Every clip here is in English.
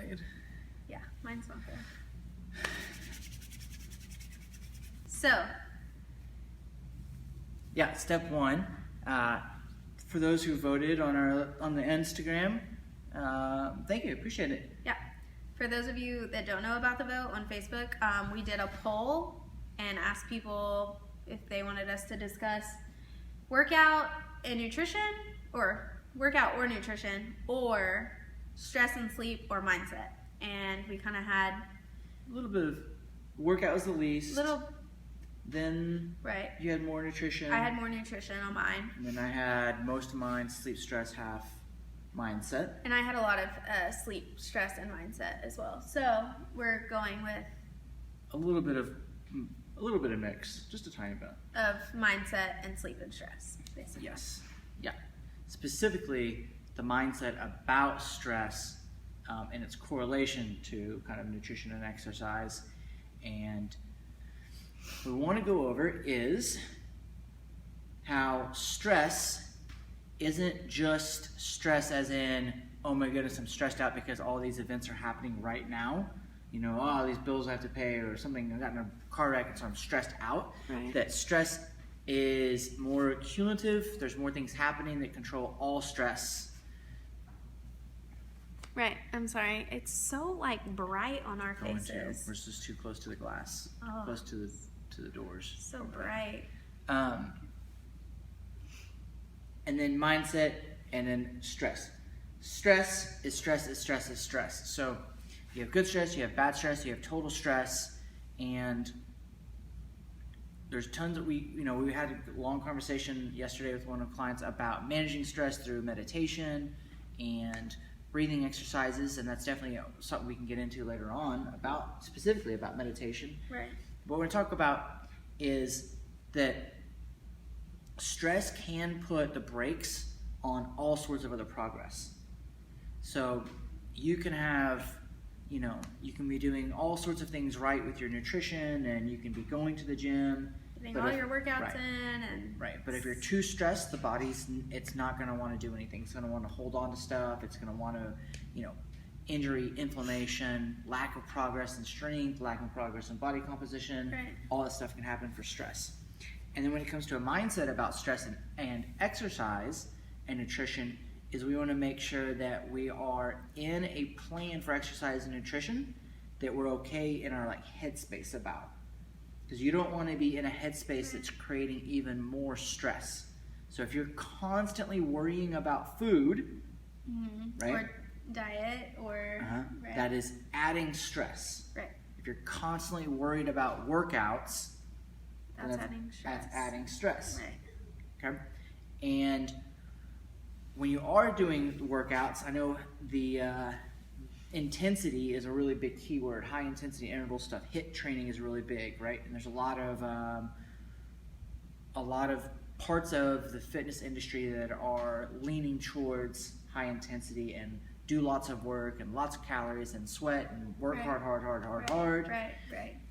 made. Yeah, mine's not there. So. Yeah, step one. For those who voted on the Instagram, thank you, appreciate it. Yeah. For those of you that don't know about the vote on Facebook, we did a poll and asked people if they wanted us to discuss workout and nutrition, or workout or nutrition, or stress and sleep or mindset. And we kind of had a little bit of workout was the least. Then right. You had more nutrition. I had more nutrition on mine. And then I had most of mine, sleep, stress, half mindset. And I had a lot of sleep, stress, and mindset as well. So we're going with a little bit of mix, just a tiny bit of mindset and sleep and stress, basically. Yes, yeah. Specifically, the mindset about stress and its correlation to kind of nutrition and exercise. And what we want to go over is how stress isn't just stress as in, oh my goodness, I'm stressed out because all these events are happening right now. You know, oh, these bills I have to pay or something, I got in a car wreck and so I'm stressed out. Right. That stress is more cumulative. There's more things happening that control all stress. Right. I'm sorry. It's so like bright on our faces. We're just too close to the glass, close to the doors. So bright. And then mindset, and then stress. Stress is stress is stress is stress. So you have good stress, you have bad stress, you have total stress, and there's tons of we had a long conversation yesterday with one of our clients about managing stress through meditation and breathing exercises, and that's definitely something we can get into later on specifically about meditation. Right. What we're going to talk about is that stress can put the brakes on all sorts of other progress. So you can have, you can be doing all sorts of things right with your nutrition, and you can be going to the gym. Getting all your workouts in. Right, but if you're too stressed, the it's not going to want to do anything. It's going to want to hold on to stuff. It's going to want to, injury, inflammation, lack of progress in strength, lack of progress in body composition. Right. All that stuff can happen for stress. And then when it comes to a mindset about stress and exercise and nutrition, is we want to make sure that we are in a plan for exercise and nutrition that we're okay in our headspace about. Because you don't want to be in a headspace that's creating even more stress. So if you're constantly worrying about food, right? Or diet, or right. That is adding stress. Right. If you're constantly worried about workouts, that's adding stress. That's adding stress. Right. Okay. And when you are doing workouts, I know the intensity is a really big keyword. High intensity interval stuff. HIIT training is really big, right? And there's a lot of parts of the fitness industry that are leaning towards high intensity and do lots of work and lots of calories and sweat and work hard. Right.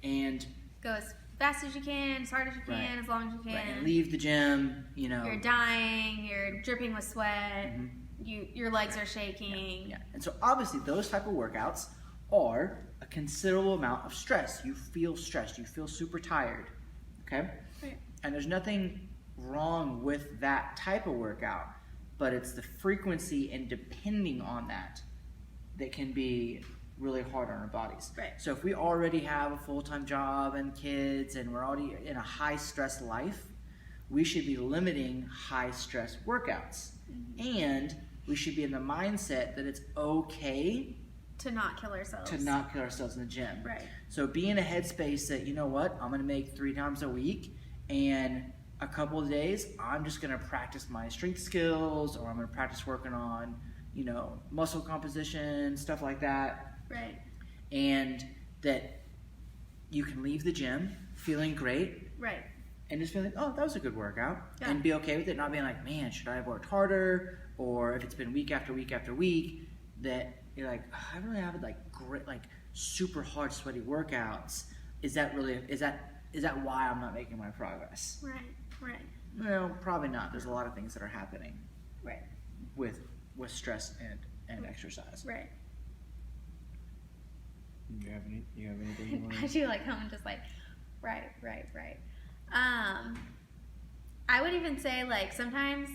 And go as fast as you can, as hard as you can, as long as you can. Right. And leave the gym, You're dying, you're dripping with sweat, your legs are shaking. Yeah. And so obviously those type of workouts are a considerable amount of stress. You feel stressed, you feel super tired, okay? Right. And there's nothing wrong with that type of workout, but it's the frequency and depending on that can be really hard on our bodies. Right. So if we already have a full-time job and kids and we're already in a high-stress life, we should be limiting high-stress workouts. And we should be in the mindset that it's okay to not kill ourselves. In the gym. Right. So be in a headspace that, I'm going to make 3 times a week, and a couple of days, I'm just going to practice my strength skills, or I'm going to practice working on, muscle composition, stuff like that. Right. And that you can leave the gym feeling great. Right. And just feeling, oh, that was a good workout. Yeah. And be okay with it, not being like, man, should I have worked harder? Or if it's been week after week after week, that you're like, oh, I really haven't great, super hard sweaty workouts. Is that why I'm not making my progress? Right. No, probably not. There's a lot of things that are happening. Right. With stress and exercise. Right. You have anything you want I do like how I'm just like, right. I would even say like sometimes,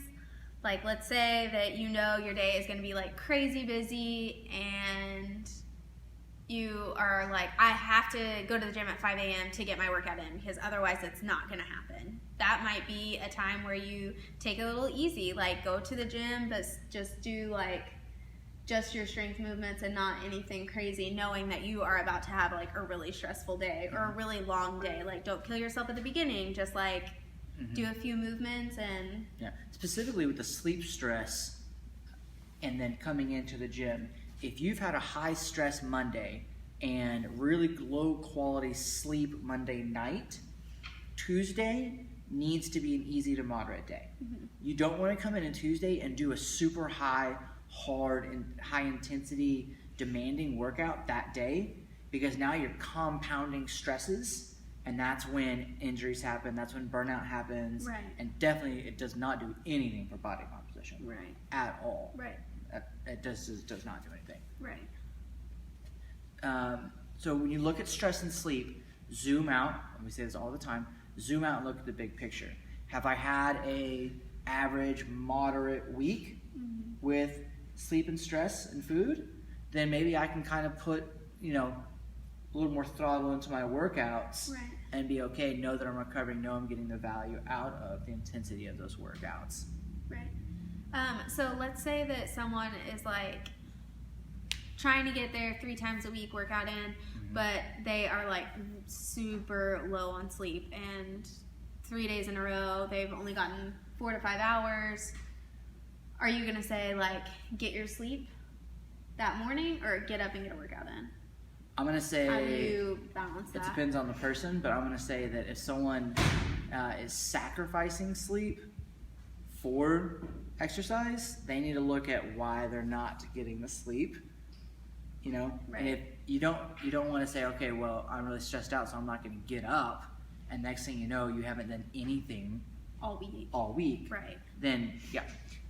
like let's say that you know your day is going to be like crazy busy and you are like, I have to go to the gym at 5 a.m. to get my workout in because otherwise it's not going to happen. That might be a time where you take it a little easy, like go to the gym but just do like just your strength movements and not anything crazy, knowing that you are about to have like a really stressful day or a really long day. Like don't kill yourself at the beginning, just like do a few movements. And specifically with the sleep stress and then coming into the gym, if you've had a high stress Monday and really low quality sleep Monday night, Tuesday needs to be an easy to moderate day. You don't want to come in on Tuesday and do a super high, hard, and high intensity demanding workout that day, because now you're compounding stresses, and that's when injuries happen, that's when burnout happens, and definitely it does not do anything for body composition at all. It does not do anything. So when you look at stress and sleep, zoom out, and we say this all the time, zoom out and look at the big picture. Have I had a average moderate week with sleep and stress and food? Then maybe I can kind of put, a little more throttle into my workouts and be okay, know that I'm recovering, know I'm getting the value out of the intensity of those workouts. So let's say that someone is like trying to get their 3 times a week workout in, but they are like super low on sleep, and 3 days in a row they've only gotten 4 to 5 hours. Are you gonna say like get your sleep that morning or get up and get a workout in? I'm gonna say, how do you balance that? It depends on the person, but I'm gonna say that if someone is sacrificing sleep for exercise, they need to look at why they're not getting the sleep. And if you don't want to say, okay, well, I'm really stressed out, so I'm not going to get up, and next thing you know, you haven't done anything all week. Then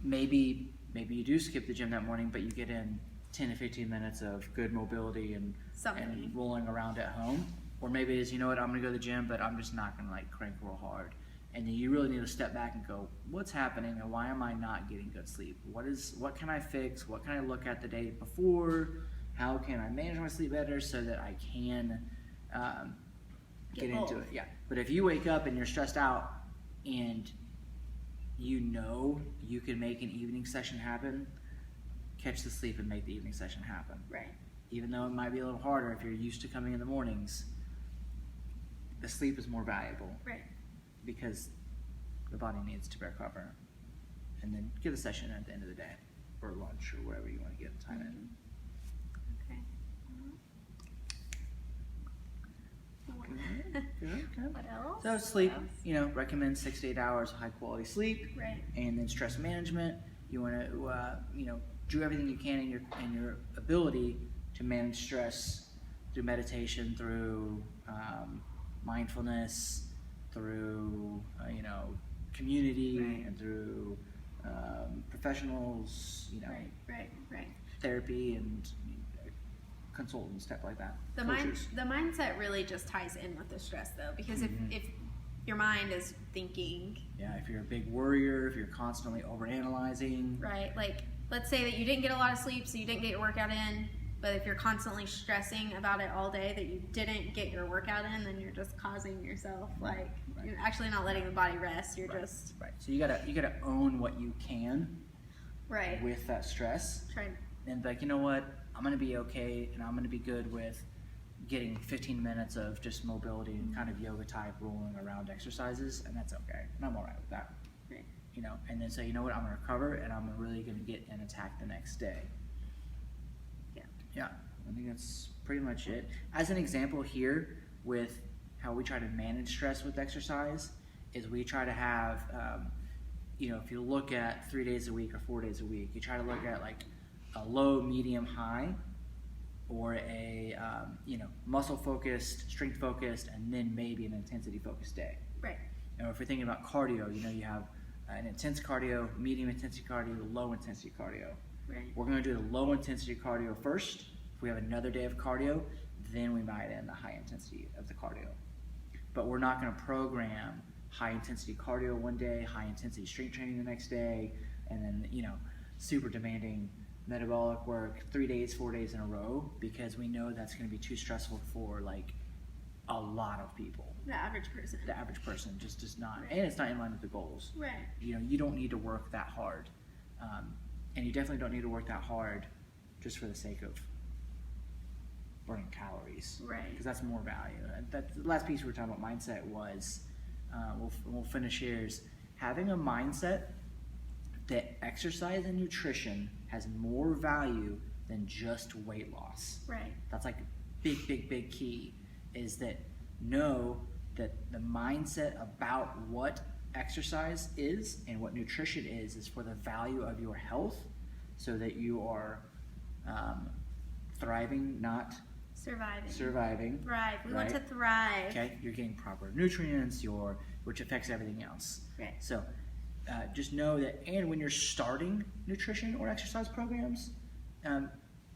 maybe you do skip the gym that morning, but you get in 10 to 15 minutes of good mobility and rolling around at home. Or maybe it is, I'm going to go to the gym, but I'm just not going to like crank real hard. And then you really need to step back and go, what's happening and why am I not getting good sleep? What can I fix? What can I look at the day before? How can I manage my sleep better so that I can get into it? But if you wake up and you're stressed out and you can make an evening session happen, catch the sleep and make the evening session happen. Even though it might be a little harder if you're used to coming in the mornings, the sleep is more valuable. Because the body needs to recover. And then get a session at the end of the day, or lunch, or wherever you want to get the time in. Good. What else? So sleep, recommend 6 to 8 hours of high quality sleep. And then stress management, you want to, do everything you can in your ability to manage stress through meditation, through mindfulness, through community, and through professionals, therapy and consultants, stuff like that. The mindset really just ties in with the stress though, because if your mind is thinking, if you're a big worrier, if you're constantly overanalyzing, like let's say that you didn't get a lot of sleep, so you didn't get your workout in. But if you're constantly stressing about it all day that you didn't get your workout in, then you're just causing yourself you're actually not letting the body rest. You're just So you gotta own what you can with that stress. And like, you know what? I'm gonna be okay, and I'm gonna be good with getting 15 minutes of just mobility and kind of yoga type rolling around exercises, and that's okay. And I'm all right with that. And then say, you know what? I'm gonna recover, and I'm really gonna get an attack the next day. I think that's pretty much it. As an example here with how we try to manage stress with exercise is we try to have, if you look at 3 days a week or 4 days a week, you try to look at like a low, medium, high, or a, muscle focused, strength focused, and then maybe an intensity focused day. And if we're thinking about cardio, you have an intense cardio, medium intensity cardio, low intensity cardio. We're going to do the low intensity cardio first. If we have another day of cardio, then we might end the high intensity of the cardio. But we're not going to program high intensity cardio one day, high intensity strength training the next day, and then, you know, super demanding metabolic work 3 days, 4 days in a row, because we know that's going to be too stressful for like a lot of people. The average person. The average person just does not, and it's not in line with the goals. Right. You know, you don't need to work that hard, and you definitely don't need to work that hard just for the sake of burning calories. Right. Because that's more value. And that the last piece we were talking about mindset was, we'll finish here, is having a mindset that exercise and nutrition has more value than just weight loss. Right. That's like big key, is that know that the mindset about what exercise is and what nutrition is for the value of your health, so that you are thriving, not surviving. Thrive. We right? want to thrive. Okay, you're getting proper nutrients, which affects everything else. Right. So just know that, and when you're starting nutrition or exercise programs,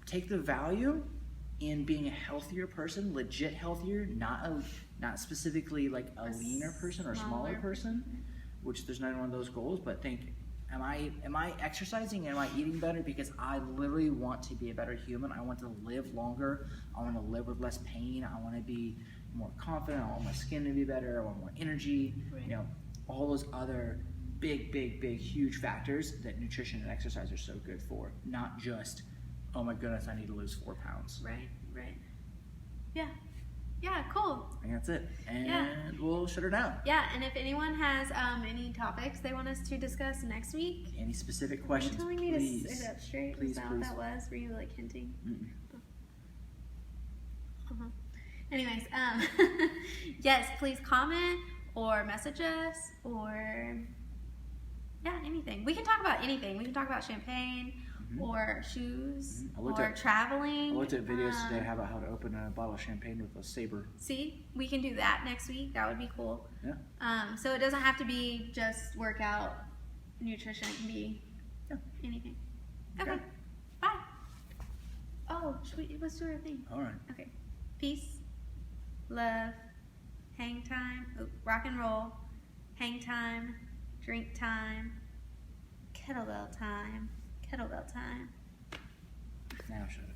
take the value in being a healthier person, legit healthier, not specifically like a leaner person or smaller person, which there's not one of those goals, but think, am I exercising? Am I eating better because I literally want to be a better human? I want to live longer. I want to live with less pain. I want to be more confident. I want my skin to be better. I want more energy. Right. You know, all those other big, huge factors that nutrition and exercise are so good for. Not just, oh my goodness, I need to lose 4 pounds. Right. Yeah, cool. And that's it. And we'll shut her down. Yeah, and if anyone has any topics they want us to discuss next week, Any specific questions, are you telling me please. to sit up straight? Please, Is that please. what that was? Were you like hinting? Mm-mm. Anyways, yes, please comment or message us or anything. We can talk about anything. We can talk about champagne or shoes or traveling. I looked at videos today about how to open a bottle of champagne with a saber. See, we can do that next week. That would be cool. Yeah. So it doesn't have to be just workout, nutrition. It can be anything. Okay. Bye. Oh, let's do our thing. All right. Okay. Peace, love, hang time, rock and roll, hang time, drink time, kettlebell time. Now shut it.